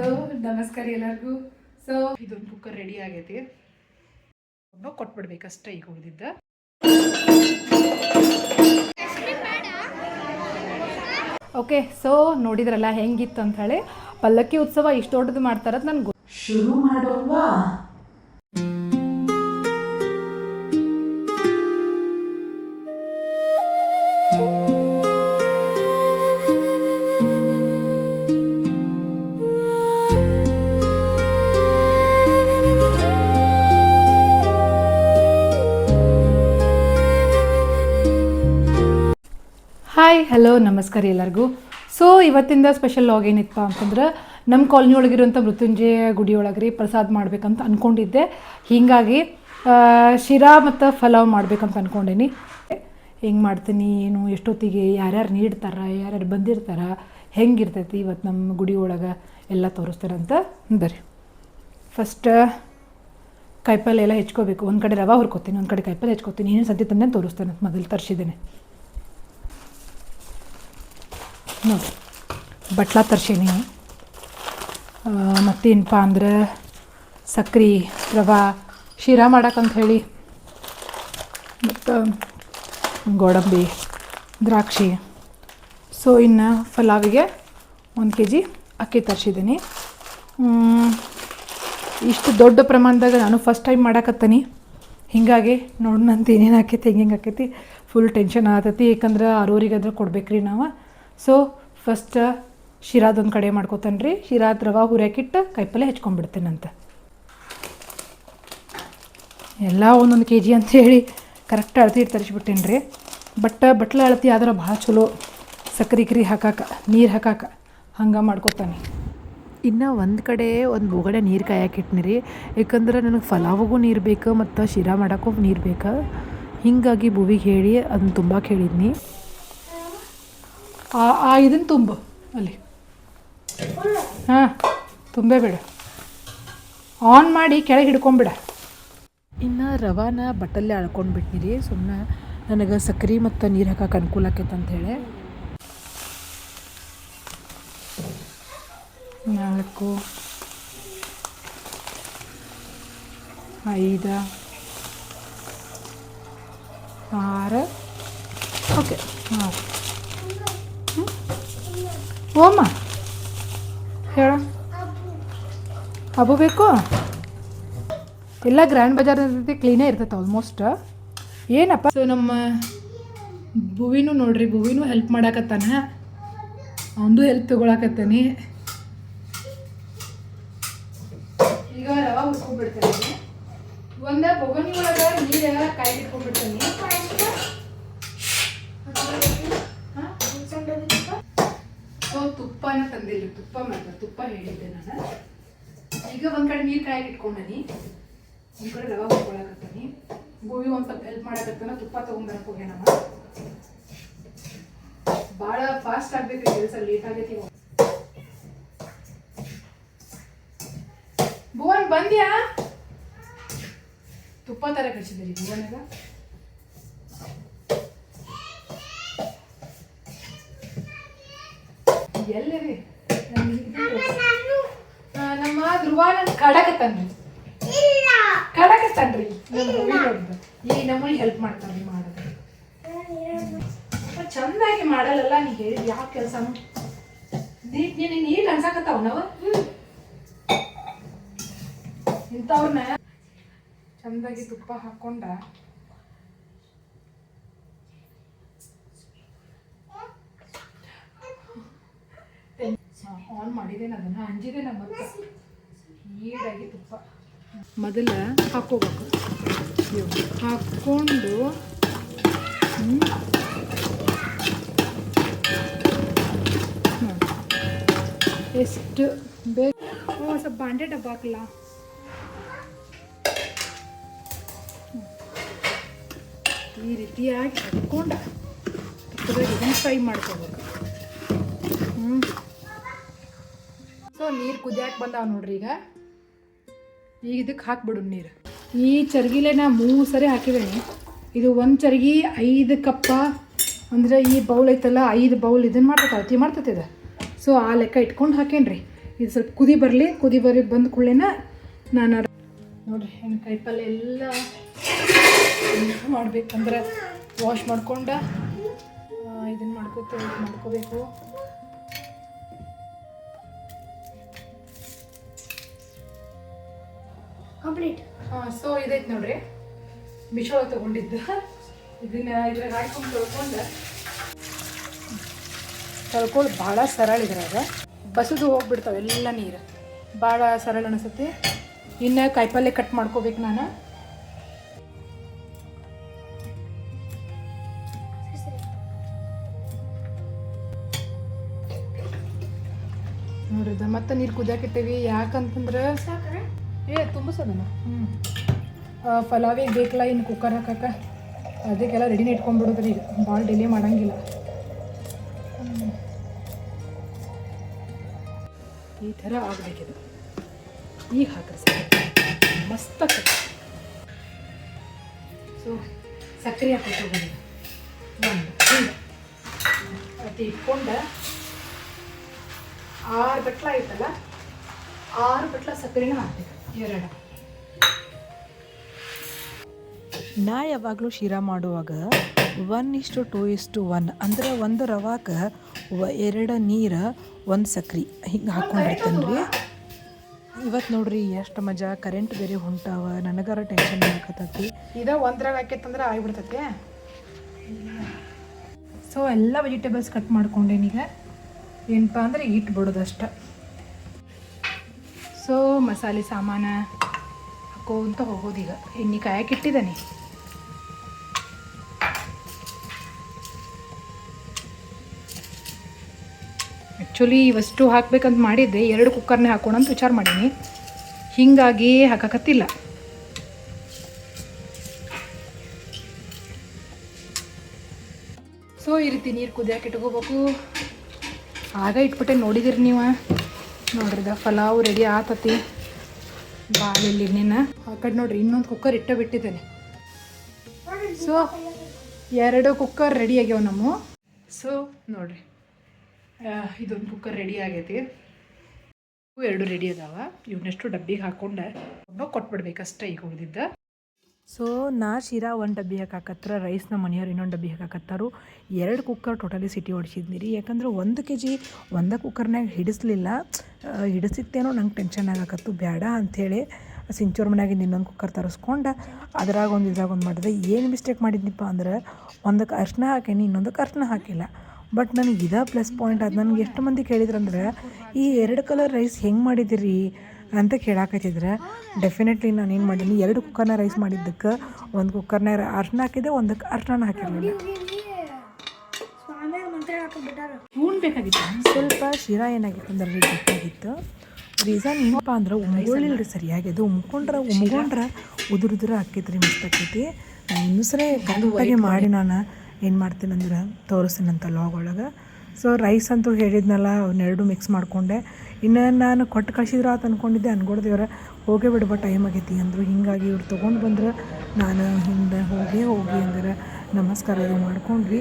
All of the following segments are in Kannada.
ಹಲೋ ನಮಸ್ಕಾರ ಎಲ್ಲರಿಗೂ. ಸೊ ಇದೊಂದು ಕುಕ್ಕರ್ ರೆಡಿ ಆಗೈತಿ, ಕೊಟ್ಬಿಡ್ಬೇಕಷ್ಟೇ ಈಗ ಉಳಿದಿದ್ದ. ಓಕೆ, ಸೊ ನೋಡಿದ್ರಲ್ಲ ಹೆಂಗಿತ್ತು ಅಂತ ಹೇಳಿ. ಪಲ್ಲಕ್ಕಿ ಉತ್ಸವ ಇಷ್ಟು ದೊಡ್ಡದು ಮಾಡ್ತಾರದು ನನ್ಗೆ ಶುರು ಮಾಡೋಲ್ವಾ. ಹಾಯ್ ಹಲೋ ನಮಸ್ಕಾರ ಎಲ್ಲರಿಗೂ. ಸೊ ಇವತ್ತಿಂದ ಸ್ಪೆಷಲ್ ಲಾಗ್ ಏನಿತ್ತಪ್ಪ ಅಂತಂದ್ರೆ, ನಮ್ಮ ಕಾಲನಿ ಒಳಗಿರುವಂಥ ಮೃತ್ಯುಂಜಯ ಗುಡಿ ಒಳಗೆ ಪ್ರಸಾದ ಮಾಡ್ಬೇಕಂತ ಅಂದ್ಕೊಂಡಿದ್ದೆ. ಹೀಗಾಗಿ ಶಿರಾ ಮತ್ತು ಪಲಾವ್ ಮಾಡ್ಬೇಕಂತ ಅಂದ್ಕೊಂಡೀನಿ. ಹೆಂಗೆ ಮಾಡ್ತೀನಿ, ಏನು ಎಷ್ಟೊತ್ತಿಗೆ, ಯಾರ್ಯಾರು ನೀಡ್ತಾರೆ, ಯಾರ್ಯಾರು ಬಂದಿರ್ತಾರೆ, ಹೆಂಗಿರ್ತೈತಿ ಇವತ್ತು ನಮ್ಮ ಗುಡಿ ಒಳಗೆ ಎಲ್ಲ ತೋರಿಸ್ತಾರಂತ ಬರ್ರಿ. ಫಸ್ಟ್ ಕಾಯಿಪಲ್ಲೆ ಎಲ್ಲ ಹೆಚ್ಕೋಬೇಕು. ಒಂದು ಕಡೆ ರವೆ ಹುರ್ಕೋತೀನಿ, ಒಂದು ಕಡೆ ಕಾಯಿಪಲ್ಲೆ ಹೆಚ್ಕೋತೀನಿ. ಏನು ಸದ್ಯ ತಂದೆ ತೋರಿಸ್ತಾನೆ, ಮೊದಲು ತರಿಸಿದ್ದೇನೆ ನೋಡಿ. ಬಟ್ಲ ತರ್ಸೀನಿ. ಮತ್ತೇನಪ್ಪ ಅಂದ್ರೆ ಸಕ್ರೆ, ರವೆ, ಶಿರಾ ಮಾಡಕ್ಕಂತ ಹೇಳಿ, ಮತ್ತು ಗೋಡಂಬಿ, ದ್ರಾಕ್ಷಿ. ಸೊ ಇನ್ನು ಪಲಾವಿಗೆ 1 kg ಅಕ್ಕಿ ತರಿಸಿದ್ದೀನಿ. ಇಷ್ಟು ದೊಡ್ಡ ಪ್ರಮಾಣದಾಗ ನಾನು ಫಸ್ಟ್ ಟೈಮ್ ಮಾಡಕತ್ತೀನಿ. ಹೀಗಾಗಿ ನೋಡೋಣಂತ ಏನೇನು ಆಕೈತಿ, ಹೆಂಗೆ ಆಕೈತಿ. ಫುಲ್ ಟೆನ್ಷನ್ ಆಗತೈತಿ, ಯಾಕಂದ್ರೆ 6:00 ಕೊಡ್ಬೇಕ್ರಿ ನಾವು. ಸೊ ಫಸ್ಟ್ ಶಿರಾದೊಂದು ಕಡೆ ಮಾಡ್ಕೋತಾನೆ ರೀ. ಶಿರಾದ ರವೆ ಹುರಿಯಾಕಿಟ್ಟು ಕಾಯಿಪಲ್ಲೆ ಹೆಚ್ಕೊಂಡ್ಬಿಡ್ತೇನಂತ. ಎಲ್ಲ 1 kg ಅಂಥೇಳಿ ಕರೆಕ್ಟ್ ಅಳತಿ ತರಿಸ್ಬಿಟ್ಟೇನೆ ರೀ. ಬಟ್ಲ ಅಳತಿ ಆದ್ರೆ ಭಾಳ ಚಲೋ. ಸಕ್ರೆ ಹಾಕಾಕ, ನೀರು ಹಾಕಾಕ ಹಂಗೆ ಮಾಡ್ಕೋತಾನೆ. ಇನ್ನು ಒಂದು ಕಡೆ ಒಂದು ಬೋಗಡೆ ನೀರು ಕಾಯಕ್ಕಿಟ್ನಿ ರೀ. ಯಾಕಂದ್ರೆ ನನಗೆ ಪಲಾವಿಗೂ ನೀರು ಬೇಕು ಮತ್ತು ಶಿರಾ ಮಾಡೋಕ್ಕೂ ನೀರು ಬೇಕು. ಹೀಗಾಗಿ ಭೂವಿಗೆ ಹೇಳಿ ಅದನ್ನು ತುಂಬ ಕೇಳಿದ್ನಿ. ಇದನ್ನು ತುಂಬು ಅಲ್ಲಿ. ಹಾಂ, ತುಂಬೇ ಬೇಡ, ಆನ್ ಮಾಡಿ ಕೆಳಗೆ ಹಿಡ್ಕೊಂಬಿಡ. ಇನ್ನು ರವಾನ ಬಟ್ಟಲ್ಲೇ ಅಳ್ಕೊಂಡು ಬಿಟ್ಟಿರಿ. ಸುಮ್ಮನೆ ನನಗೆ ಸಕ್ರೆ ಮತ್ತು ನೀರು ಹಾಕಕ್ಕೆ ಅನುಕೂಲ ಆಕೈತೆ ಅಂಥೇಳಿ. 4 5 6 ಓಕೆ. ಹಾಂ ಓಮ್ಮ ಹೇಳ. ಅಬು ಬೇಕು ಎಲ್ಲ ಗ್ರ್ಯಾಂಡ್ ಬಜಾರ್ ಇರ್ತೈತಿ, ಕ್ಲೀನೇ ಇರ್ತೈತೆ ಆಲ್ಮೋಸ್ಟ್. ಏನಪ್ಪ, ಸೊ ನಮ್ಮ ಭುವಿನೂ ನೋಡ್ರಿ, ಭುವಿನೂ ಹೆಲ್ಪ್ ಮಾಡಾಕತ್ತಾನ. ಅವನದು ಹೆಲ್ಪ್ ತೊಗೊಳಕತ್ತಾನೆ. ಈಗ ರವೆ ಹುರ್ಕೊಂಡ್ಬಿಡ್ತೇನೆ. ಒಂದು ಬೊಗನಿ ಒಳಗೆ ನೀರು ಕಾಯಿ ಇಟ್ಕೊಂಡ್ಬಿಡ್ತೇನೆ. ಸೊ ತುಪ್ಪನ ತಂದಿಲ್ಲ, ತುಪ್ಪ ಮಾಡ್ತಾರೆ, ತುಪ್ಪ ಹೇಳಿದ್ದೆ ನಾನು. ಈಗ ಒಂದು ಕಡೆ ನೀರು ಕಾಯಿ ಇಟ್ಕೊಂಡನಿ, ಒಂದು ಕಡೆ ರವೆ ಹುರ್ಕೊಳಕತ್ತಾನೆ. ಭೂವಿ ಒಂದು ಸ್ವಲ್ಪ ಹೆಲ್ಪ್ ಮಾಡಕತ್ತಾನ, ತುಪ್ಪ ತೊಗೊಂಬರಕ್ಕೆ ಹೋಗ್ಯಾನಮ್ಮ. ಭಾಳ ಫಾಸ್ಟ್ ಆಗ್ಬೇಕು ಕೆಲಸ, ಲೇಟ್ ಆಗೈತಿ. ಭುವನ್ ಬಂದ್ಯಾ? ತುಪ್ಪ ತರ ಕಳಿಸಿದ್ರಿ ಭುವನಾಗ. ಎಲ್ಲರಿ ನಮ್ಮ ಧ್ರುವ ನನ್ನ ಕಡಕತ್ತನ್ರಿ, ಕಡಕತ್ತನ್ರಿ. ಈಗ ನಮ್ಮಲ್ಲಿ ಹೆಲ್ಪ್ ಮಾಡ್ತಾನೆ ಮಾಡೋದು. ಚಂದಾಗಿ ಮಾಡಲ್ಲ ನೀ ಹೇಳಿದ್ ಯಾವ ಕೆಲಸನು. ನೀರು ಅನ್ಸಾಕತ್ತಾವ ನಾವು ಇಂಥವ್ರನ್ನ ಚಂದಾಗಿ ತುಪ್ಪ ಹಾಕೊಂಡ ಆನ್ ಮಾಡಿದ್ದೇನೆ, ಅದನ್ನು ಅಂಜಿದ್ದೇನೆ. ಮತ್ತೆ ಈಡಾಗಿ ತುಪ್ಪ ಮೊದಲು ಹಾಕೋಬೇಕು. ಹಾಕ್ಕೊಂಡು ಎಷ್ಟು ಬೇಕು. ಸ್ವಲ್ಪ ಬಾಂಡೆ ಡಬ್ಬ ಹಾಕಲ್ಲ. ಈ ರೀತಿಯಾಗಿ ಹಾಕ್ಕೊಂಡು ಇದನ್ನು ಫ್ರೈ ಮಾಡ್ಕೋಬೇಕು. ಸೊ ನೀರು ಕುದಿಯಾಕೆ ಬಂದಾವ ನೋಡ್ರಿ. ಈಗ ಇದಕ್ಕೆ ಹಾಕ್ಬಿಡು ನೀರು. ಈ ಚರ್ಗಿಲೆ ನಾ 3 ಸರಿ ಹಾಕಿದ್ದೇನೆ. ಇದು 1 ಚರ್ಗಿ 5 ಕಪ್ಪ ಅಂದರೆ ಈ ಬೌಲ್ ಐತಲ್ಲ, 5 ಬೌಲ್ ಇದನ್ನು ಮಾಡ್ತೈತೆ, ಅಳತಿ ಮಾಡ್ತೈತೆ ಇದು. ಸೊ ಆ ಲೆಕ್ಕ ಇಟ್ಕೊಂಡು ಹಾಕೇನ್ರಿ. ಇದು ಸ್ವಲ್ಪ ಕುದಿ ಬರಲಿ ಬಂದ ಕೂಡಲೇನ ನಾನು ನೋಡಿರಿ ಹೆಂಗೆ ಕೈಪಲ್ಲೆ ಎಲ್ಲ ಮಾಡ್ಬೇಕಂದ್ರೆ ವಾಶ್ ಮಾಡ್ಕೊಂಡು ಇದನ್ನು ಮಾಡ್ಕೋಬೇಕು. ಕಂಪ್ಲೀಟ್. ಸೊ ಇದೈತೆ ನೋಡ್ರಿ, ಮಿಶೋ ತೊಗೊಂಡಿದ್ದು. ಇದ್ರಾಗ ಹಾಕೊಂಡು ತೊಳ್ಕೊಂಡು ಭಾಳ ಸರಳ ಇದ್ರಾಗ ಬಸದು ಹೋಗ್ಬಿಡ್ತಾವೆ ಎಲ್ಲ ನೀರು, ಭಾಳ ಸರಳ ಅನಿಸುತ್ತೆ. ಇನ್ನು ಕಾಯಿಪಲ್ಲೆ ಕಟ್ ಮಾಡ್ಕೋಬೇಕು ನಾನು. ನೋಡ್ರಿದ ಮತ್ತೆ ನೀರು ಕುದಿಯಾಕಿಟ್ಟೇವಿ. ಯಾಕಂತಂದ್ರೆ ತುಂಬಿಸೋದನ್ನ ಪಲಾವಿಗೆ ಬೇಕಲ್ಲ, ಇನ್ನು ಕುಕ್ಕರ್ ಹಾಕಕ್ಕೆ ಅದಕ್ಕೆಲ್ಲ ರೆಡಿನೇ ಇಟ್ಕೊಂಡ್ಬಿಡೋದ್ರಿ. ಈಗ ಭಾಳ ಡಿಲೇ ಮಾಡೋಂಗಿಲ್ಲ. ಈ ಥರ ಆಗಬೇಕಿದು. ಈಗ ಹಾಕ್ರಿ ಸಕ್ಕರೆ, ಮಸ್ತ್ ಆಗ್ತದೆ. ಸೊ ಸಕ್ಕರೆ ಹಾಕೋದು ಒಂದು ಅದು ಇಟ್ಕೊಂಡು 6 ಬಟ್ಲ ಐತಲ್ಲ, 6 ಬಟ್ಲ ಸಕ್ಕರೆನ ಹಾಕ್ಬೇಕು. 2 ನಾ ಯಾವಾಗಲೂ ಶಿರಾ ಮಾಡುವಾಗ 1:2:1 ಅಂದ್ರೆ 1 ರವಾಕ್ಕೆ 2 ನೀರು 1 ಸಕ್ರೆ ಹಿಂಗೆ ಹಾಕ್ಕೊಂಡಿರ್ತೇನೆ ರೀ. ಇವತ್ತು ನೋಡ್ರಿ ಎಷ್ಟು ಮಜಾ, ಕರೆಂಟ್ ಬೇರೆ ಹೊಂಟಾವ, ನನಗಾರ ಟೆನ್ಷನ್ ಆಗತ್ತೈತಿ. ಇದು 1 ಹಾಕೈತಂದ್ರೆ ಆಗಿಬಿಡ್ತೈತಿ. ಸೊ ಎಲ್ಲ ವೆಜಿಟೇಬಲ್ಸ್ ಕಟ್ ಮಾಡ್ಕೊಂಡೇನೀಗ. ಏನಪ್ಪ ಅಂದರೆ ಇಟ್ಬಿಡೋದಷ್ಟ. ಸೊ ಮಸಾಲೆ ಸಾಮಾನು ಹಾಕೋಂತ ಹೋಗೋದೀಗ. ಎಣ್ಣೆ ಕಾಯಕ್ಕೆ ಇಟ್ಟಿದ್ದಾನೆ. ಆ್ಯಕ್ಚುಲಿ ಇವಷ್ಟು ಹಾಕ್ಬೇಕಂತ ಮಾಡಿದ್ದೆ, 2 ಕುಕ್ಕರ್ನೇ ಹಾಕೋಣ ಅಂತ ವಿಚಾರ ಮಾಡೀನಿ. ಹೀಗಾಗಿ ಹಾಕಕತ್ತಿಲ್ಲ. ಸೊ ಈ ರೀತಿ ನೀರು ಕುದಿಯಾಕೆ ಇಟ್ಕೋಬೇಕು. ಆಗ ಇಟ್ಬಿಟ್ಟೆ ನೋಡಿದಿರಿ ನೀವು. ನೋಡ್ರಿದ ಪಲಾವ್ ರೆಡಿ ಆತತಿ. ಬಾಳೆಲ್ಲಿ ಎಣ್ಣೆನ ಆ ಕಡೆ ನೋಡ್ರಿ, ಇನ್ನೊಂದು ಕುಕ್ಕರ್ ಬಿಟ್ಟಿದ್ದೇನೆ. ಸೊ 2 ಕುಕ್ಕರ್ ರೆಡಿ ಆಗ್ಯಾವ ನಮ್ಮ. ಸೊ ನೋಡ್ರಿ, ಇದೊಂದು ಕುಕ್ಕರ್ ರೆಡಿ ಆಗೈತಿ, 2 ರೆಡಿ ಅದಾವ. ಇವನ್ನೆಷ್ಟು ಡಬ್ಬಿಗೆ ಹಾಕ್ಕೊಂಡು ಕೊಟ್ಬಿಡ್ಬೇಕಷ್ಟೇ ಈಗ ಉಳಿದಿದ್ದ. ಸೊ ನಾ ಶಿರಾ 1 ಡಬ್ಬಿ ಹಾಕಾಕತ್ರ, ರೈಸ್ನ ಮನೆಯವ್ರು ಇನ್ನೊಂದು ಡಬ್ಬಿ ಹಾಕಾಕತ್ತಾರು. 2 ಕುಕ್ಕರ್ ಟೋಟಲಿ ಸಿಟಿ ಹೊಡಿಸಿದ್ನಿ ರೀ. ಯಾಕಂದ್ರೆ 1 kg ಒಂದೇ ಕುಕ್ಕರ್ನಾಗ ಹಿಡಿಸಿತ್ತೇನೋ ನಂಗೆ ಟೆನ್ಷನ್ ಆಗಾಕತ್ತು. ಬೇಡ ಅಂಥೇಳಿ ಸಿಂಚೋರ್ ಮನ್ಯಾಗಿಂದ ಇನ್ನೊಂದು ಕುಕ್ಕರ್ ತರಿಸ್ಕೊಂಡು ಇದ್ರಾಗ ಒಂದು ಮಾಡಿದೆ. ಏನು ಮಿಸ್ಟೇಕ್ ಮಾಡಿದ್ನಿಪ್ಪ ಅಂದ್ರೆ, ಒಂದಕ್ಕೆ ಅರ್ಶಿನ ಹಾಕೀನಿ, ಇನ್ನೊಂದಕ್ಕೆ ಅರ್ಶಿನ ಹಾಕಿಲ್ಲ. ಬಟ್ ನನಗೆ ಇದೇ ಪ್ಲಸ್ ಪಾಯಿಂಟ್ ಅದು. ನನಗೆ ಎಷ್ಟು ಮಂದಿ ಕೇಳಿದ್ರಂದ್ರೆ, ಈ 2 ಕಲರ್ ರೈಸ್ ಹೆಂಗೆ ಮಾಡಿದಿರಿ ಅಂತ ಕೇಳಾಕತ್ತಿದ್ರೆ, ಡೆಫಿನೆಟ್ಲಿ ನಾನು ಏನು ಮಾಡೀನಿ, 2 ಕುಕ್ಕರ್ನ ರೈಸ್ ಮಾಡಿದ್ದಕ್ಕೆ 1 ಕುಕ್ಕರ್ನಾಗ ಅರ್ಶಿನ ಹಾಕಿದ್ದೆ, 1ಕ್ಕೆ ಅರ್ಶಿನ ಹಾಕಿರಲಿಲ್ಲ. ಬೇಕಾಗಿತ್ತು ಸ್ವಲ್ಪ ಶಿರಾ ಏನಾಗಿತ್ತು ಅಂದ್ರೆ ಬೇಕಾಗಿತ್ತು. ರೀಸನ್ ಏನಪ್ಪ ಅಂದ್ರೆ, ಉಮ್ಗೊಳ್ಳಿಲ್ರಿ ಸರಿಯಾಗಿ. ಅದು ಉಮ್ಗೊಂಡ್ರೆ ಉದುರು ಹಾಕೈತ್ರಿ, ಮಸ್ತ್ ಆಕೈತಿ. ನಾನು ಇನ್ನೂ ಸರಿ ಕರೆಕ್ಟಾಗಿ ಮಾಡಿ ನಾನು ಏನು ಮಾಡ್ತೀನಿ ಅಂದ್ರೆ ತೋರಿಸ್ತೀನಂತ ಲಾಗ್ ಒಳಗೆ. ಸೊ ರೈಸ್ ಅಂತೂ ಹೇಳಿದ್ನಲ್ಲ, ಅವನ್ನೆರಡು ಮಿಕ್ಸ್ ಮಾಡಿಕೊಂಡೆ. ಇನ್ನು ನಾನು ಕೊಟ್ಟು ಕಳಿಸಿದ್ರೆ ಆತ ಅಂದ್ಕೊಂಡಿದ್ದೆ. ಅನ್ಕೊಡ್ದೇವ್ರ ಹೋಗೇ ಬಿಡ್ಬೋ, ಟೈಮ್ ಆಗೈತಿ ಅಂದರು. ಹೀಗಾಗಿ ಇವ್ರು ತೊಗೊಂಡು ಬಂದ್ರೆ ನಾನು ಹಿಂದೆ ಹೋಗಿ ಹಂಗಾರೆ ನಮಸ್ಕಾರ ಅದು ಮಾಡ್ಕೊಂಡ್ರಿ.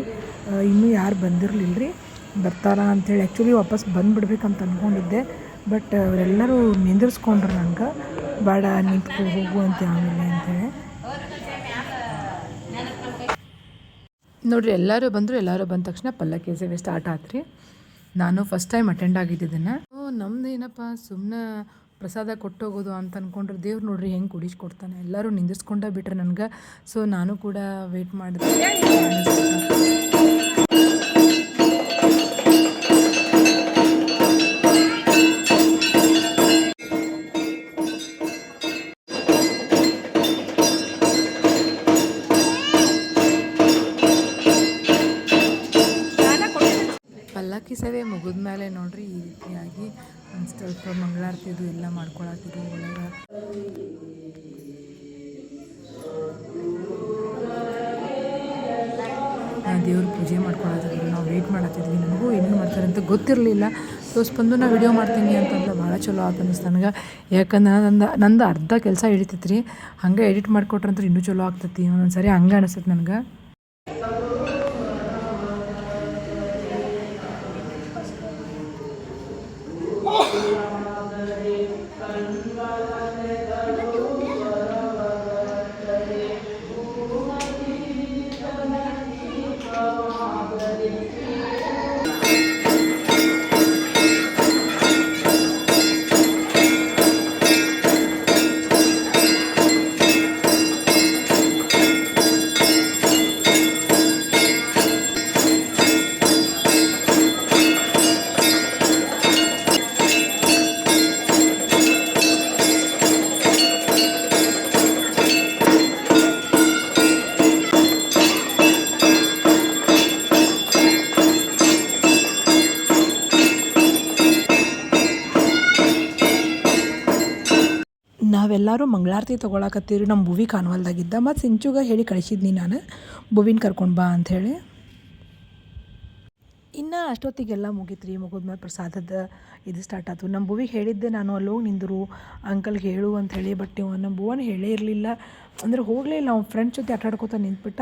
ಇನ್ನೂ ಯಾರು ಬಂದಿರಲಿಲ್ಲ ರೀ, ಬರ್ತಾರ ಅಂಥೇಳಿ ಆ್ಯಕ್ಚುಲಿ ವಾಪಸ್ ಬಂದುಬಿಡ್ಬೇಕಂತ ಅಂದ್ಕೊಂಡಿದ್ದೆ. ಬಟ್ ಅವರೆಲ್ಲರೂ ನಿಂದಿರ್ಸ್ಕೊಂಡ್ರು ನಂಗೆ, ಬೇಡ ನಿಂತ್ಕೊ ಹೋಗು ಅಂತ ಆಮೇಲೆ ಅಂಥೇಳಿ. ನೋಡಿರಿ, ಎಲ್ಲರೂ ಬಂದ ತಕ್ಷಣ ಪಲ್ಲಕ್ಕಿ ಸೇವೆ ಸ್ಟಾರ್ಟ್ ಆತ್ರಿ. ನಾನು ಫಸ್ಟ್ ಟೈಮ್ ಅಟೆಂಡ್ ಆಗಿದ್ದಿದ್ದನ್ನು. ನಮ್ದು ಏನಪ್ಪ ಸುಮ್ಮನೆ ಪ್ರಸಾದ ಕೊಟ್ಟೋಗೋದು ಅಂತ ಅಂದ್ಕೊಂಡ್ರೆ, ದೇವ್ರು ನೋಡ್ರಿ ಹೆಂಗೆ ಕುಡಿಸ್ಕೊಡ್ತಾನೆ. ಎಲ್ಲರೂ ನಿಂದಿಸ್ಕೊಂಡೇ ಬಿಟ್ರೆ ನನಗೆ. ಸೊ ನಾನು ಕೂಡ ವೆಯ್ಟ್ ಮಾಡಿದೆ. ಪಲ್ಲಕ್ಕಿ ಸೇವೆ ಮುಗಿದ ಮೇಲೆ ನೋಡ್ರಿ ಈ ರೀತಿಯಾಗಿ ಒಂದು ಸ್ವಲ್ಪ ಮಂಗಳಾರತಿದು ಎಲ್ಲ ಮಾಡ್ಕೊಳತ್ತಿದ್ರು ಒಳಗೆ. ದೇವ್ರ ಪೂಜೆ ಮಾಡ್ಕೊಳತ್ತಿದ್ರು, ನಾವು ವೆಯ್ಟ್ ಮಾಡತ್ತಿದ್ವಿ. ನನಗೂ ಏನು ಮಾಡ್ತಾರೆ ಅಂತ ಗೊತ್ತಿರಲಿಲ್ಲ. ಸೊ ಸ್ಪಂದನ ವಿಡಿಯೋ ಮಾಡ್ತೀನಿ ಅಂತಂದ್ರೆ ಭಾಳ ಚಲೋ ಆಯ್ತು ಅನ್ನಿಸ್ತು ನನಗೆ. ಯಾಕಂದ್ರೆ ನಂದು ಅರ್ಧ ಕೆಲಸ ಹಿಡಿತೈತೆ ರೀ, ಹಂಗೆ ಎಡಿಟ್ ಮಾಡಿಕೊಟ್ರಂದ್ರೆ ಇನ್ನೂ ಚಲೋ ಆಗ್ತೈತಿ. ಒಂದೊಂದು ಸರಿ ಹಂಗೆ ಅನಿಸ್ತೈತೆ ನನಗೆ. ನಾವೆಲ್ಲರೂ ಮಂಗಳಾರತಿ ತೊಗೊಳಕತ್ತೀವಿ ನಮ್ಮ ಭುವಿ ಕಾನ್ವಾಲ್ದಾಗಿದ್ದ ಮತ್ತು ಸಿಂಚುಗ ಹೇಳಿ ಕಳಿಸಿದ್ನಿ ನಾನು ಭುವಿನ ಕರ್ಕೊಂಡು ಬಾ ಅಂಥೇಳಿ. ಇನ್ನು ಅಷ್ಟೊತ್ತಿಗೆಲ್ಲ ಮುಗೀತ್ರಿ. ಮುಗಿದ್ಮೇಲೆ ಪ್ರಸಾದದ ಇದು ಸ್ಟಾರ್ಟ್ ಆಯ್ತು. ನಮ್ಮ ಭುವಿಗೆ ಹೇಳಿದ್ದೆ ನಾನು ಅಲ್ಲಿ ಹೋಗಿ ನಿಂದರು ಅಂಕಲ್ಗೆ ಹೇಳು ಅಂಥೇಳಿ. ಬಟ್ ಇವ ನಮ್ಮ ಭುವನ ಹೇಳೇ ಇರಲಿಲ್ಲ, ಅಂದ್ರೆ ಹೋಗಲೇ ಇಲ್ಲ. ಅವ್ನ ಫ್ರೆಂಡ್ಸ್ ಜೊತೆ ಆಟಾಡ್ಕೊತ ನಿಂತ್ಬಿಟ್ಟ.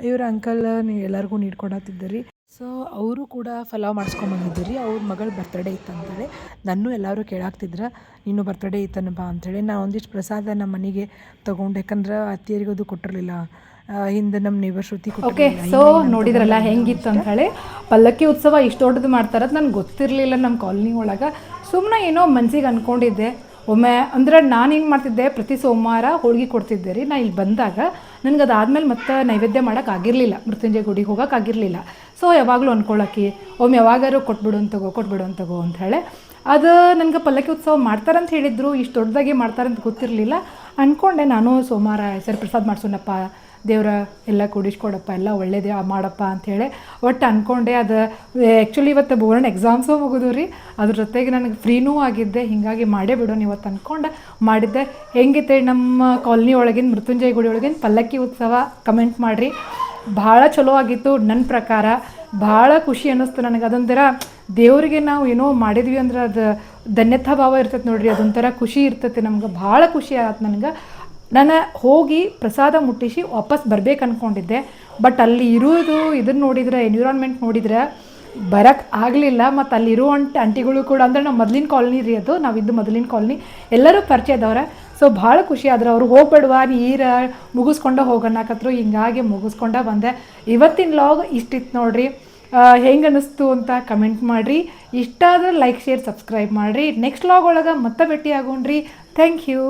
ಇವ್ರ ಅಂಕಲ್ ಎಲ್ಲರಿಗೂ ನೀಡ್ಕೊಡತ್ತಿದ್ದರಿ. ಸೊ ಅವರು ಕೂಡ ಫಲಾವ್ ಮಾಡಿಸ್ಕೊಂಬಂದಿದ್ದರು ರೀ. ಅವ್ರ ಮಗಳ ಬರ್ತಡೇ ಇತ್ತು ಅಂತೇಳಿ. ನನ್ನೂ ಎಲ್ಲರೂ ಕೇಳಾಕ್ತಿದ್ರು ನೀನು ಬರ್ತಡೇ ಇತ್ತನ ಬಾ ಅಂಥೇಳಿ. ನಾನು ಒಂದಿಷ್ಟು ಪ್ರಸಾದ ನಮ್ಮ ಮನೆಗೆ ತೊಗೊಂಡು, ಯಾಕಂದ್ರೆ ಅತ್ತಿಯರಿಗೂ ಅದು ಕೊಟ್ಟಿರಲಿಲ್ಲ. ಹಿಂದೆ ನಮ್ಮ ನೇಬರ್ ಶ್ರುತಿ. ಓಕೆ, ಸೊ ನೋಡಿದ್ರಲ್ಲ ಹೆಂಗಿತ್ತು ಅಂತ ಹೇಳಿ. ಪಲ್ಲಕ್ಕಿ ಉತ್ಸವ ಇಷ್ಟು ದೊಡ್ಡದು ಮಾಡ್ತಾರದು ನನಗೆ ಗೊತ್ತಿರಲಿಲ್ಲ. ನಮ್ಮ ಕಾಲನಿ ಒಳಗೆ ಸುಮ್ಮನೆ ಏನೋ ಮನ್ಸಿಗೆ ಅಂದ್ಕೊಂಡಿದ್ದೆ. ಒಮ್ಮೆ ಅಂದ್ರೆ ನಾನು ಹಿಂಗೆ ಮಾಡ್ತಿದ್ದೆ, ಪ್ರತಿ ಸೋಮವಾರ ಹೋಳ್ಗೆ ಕೊಡ್ತಿದ್ದೆ ರೀ. ನಾನು ಇಲ್ಲಿ ಬಂದಾಗ ನನಗೆ ಅದಾದಮೇಲೆ ಮತ್ತೆ ನೈವೇದ್ಯ ಮಾಡೋಕ್ಕಾಗಿರಲಿಲ್ಲ, ಮೃತ್ಯುಂಜಯ ಗುಡಿಗೆ ಹೋಗೋಕ್ಕಾಗಿರಲಿಲ್ಲ. ಸೊ ಯಾವಾಗಲೂ ಅಂದ್ಕೊಳ್ಳೋಕೆ ಒಮ್ಮೆ ಯಾವಾಗಾರು ಕೊಟ್ಬಿಡು ಅಂತಗೋ ಅಂತ ಹೇಳಿ. ಅದು ನನಗೆ ಪಲ್ಲಕ್ಕಿ ಉತ್ಸವ ಮಾಡ್ತಾರಂತ ಹೇಳಿದ್ರು, ಇಷ್ಟು ದೊಡ್ಡದಾಗಿ ಮಾಡ್ತಾರಂತ ಗೊತ್ತಿರಲಿಲ್ಲ. ಅಂದ್ಕೊಂಡೆ ನಾನು ಸೋಮವಾರ ಸರಿ ಪ್ರಸಾದ ಮಾಡ್ಸೋಣಪ್ಪ, ದೇವ್ರ ಎಲ್ಲ ಕೂಡಿಸ್ಕೊಡಪ್ಪ, ಎಲ್ಲ ಒಳ್ಳೇದೇ ಮಾಡಪ್ಪ ಅಂಥೇಳಿ ಒಟ್ಟು ಅಂದ್ಕೊಂಡೆ. ಅದು ಆ್ಯಕ್ಚುಲಿ ಇವತ್ತು ಬೋರ್ಡ್ ಎಕ್ಸಾಮ್ಸು ಮುಗಿದು ರೀ, ಅದ್ರ ಜೊತೆಗೆ ನನಗೆ ಫ್ರೀನೂ ಆಗಿದ್ದೆ. ಹೀಗಾಗಿ ಮಾಡೇ ಬಿಡೋಣ ಇವತ್ತು ಅಂದ್ಕೊಂಡು ಮಾಡಿದ್ದೆ. ಹೆಂಗಿತ್ತೆ ನಮ್ಮ ಕಾಲನಿ ಒಳಗಿನ ಮೃತ್ಯುಂಜಯ ಗುಡಿ ಒಳಗಿನ ಪಲ್ಲಕ್ಕಿ ಉತ್ಸವ ಕಮೆಂಟ್ ಮಾಡಿರಿ. ಭಾಳ ಚಲೋ ಆಗಿತ್ತು ನನ್ನ ಪ್ರಕಾರ. ಭಾಳ ಖುಷಿ ಅನ್ನಿಸ್ತು ನನಗೆ. ಅದೊಂಥರ ದೇವರಿಗೆ ನಾವು ಏನೋ ಮಾಡಿದ್ವಿ ಅಂದ್ರೆ ಅದು ಧನ್ಯತಾ ಭಾವ ಇರ್ತೈತೆ ನೋಡಿರಿ, ಅದೊಂಥರ ಖುಷಿ ಇರ್ತೈತೆ ನಮ್ಗೆ. ಭಾಳ ಖುಷಿ ಆಯ್ತು ನನಗೆ. ನಾನು ಹೋಗಿ ಪ್ರಸಾದ ಮುಟ್ಟಿಸಿ ವಾಪಸ್ ಬರ್ಬೇಕು ಅಂದ್ಕೊಂಡಿದ್ದೆ. ಬಟ್ ಅಲ್ಲಿ ಇರೋದು ಇದನ್ನು ನೋಡಿದ್ರೆ, ಎನ್ವಿರಾನ್ಮೆಂಟ್ ನೋಡಿದ್ರೆ ಬರೋಕ್ಕೆ ಆಗಲಿಲ್ಲ. ಮತ್ತು ಅಲ್ಲಿರುವಂಥ ಆಂಟಿಗಳು ಕೂಡ, ಅಂದರೆ ನಾವು ಮೊದಲಿನ ಕಾಲನಿ ರೀ ಅದು, ನಾವಿದ್ದು ಮೊದಲಿನ ಕಾಲನಿ, ಎಲ್ಲರೂ ಪರಿಚಯದವ್ರೆ. ಸೊ ಭಾಳ ಖುಷಿ ಆದ್ರೆ ಅವ್ರು ಹೋಗ್ಬೇಡುವ ನೀರು ಮುಗಿಸ್ಕೊಂಡ ಹೋಗೋಣಕತ್ರು. ಹಿಂಗಾಗಿ ಮುಗಿಸ್ಕೊಂಡ ಬಂದೆ. ಇವತ್ತಿನ ಲಾಗ್ ಇಷ್ಟಿತ್ತು ನೋಡಿರಿ. ಹೆಂಗೆ ಅನ್ನಿಸ್ತು ಅಂತ ಕಮೆಂಟ್ ಮಾಡಿರಿ. ಇಷ್ಟ ಆದರೆ ಲೈಕ್, ಶೇರ್, ಸಬ್ಸ್ಕ್ರೈಬ್ ಮಾಡಿರಿ. ನೆಕ್ಸ್ಟ್ ಲಾಗ್ ಒಳಗೆ ಮತ್ತೆ ಭೇಟಿ ಆಗೋಣ್ರಿ. Thank you.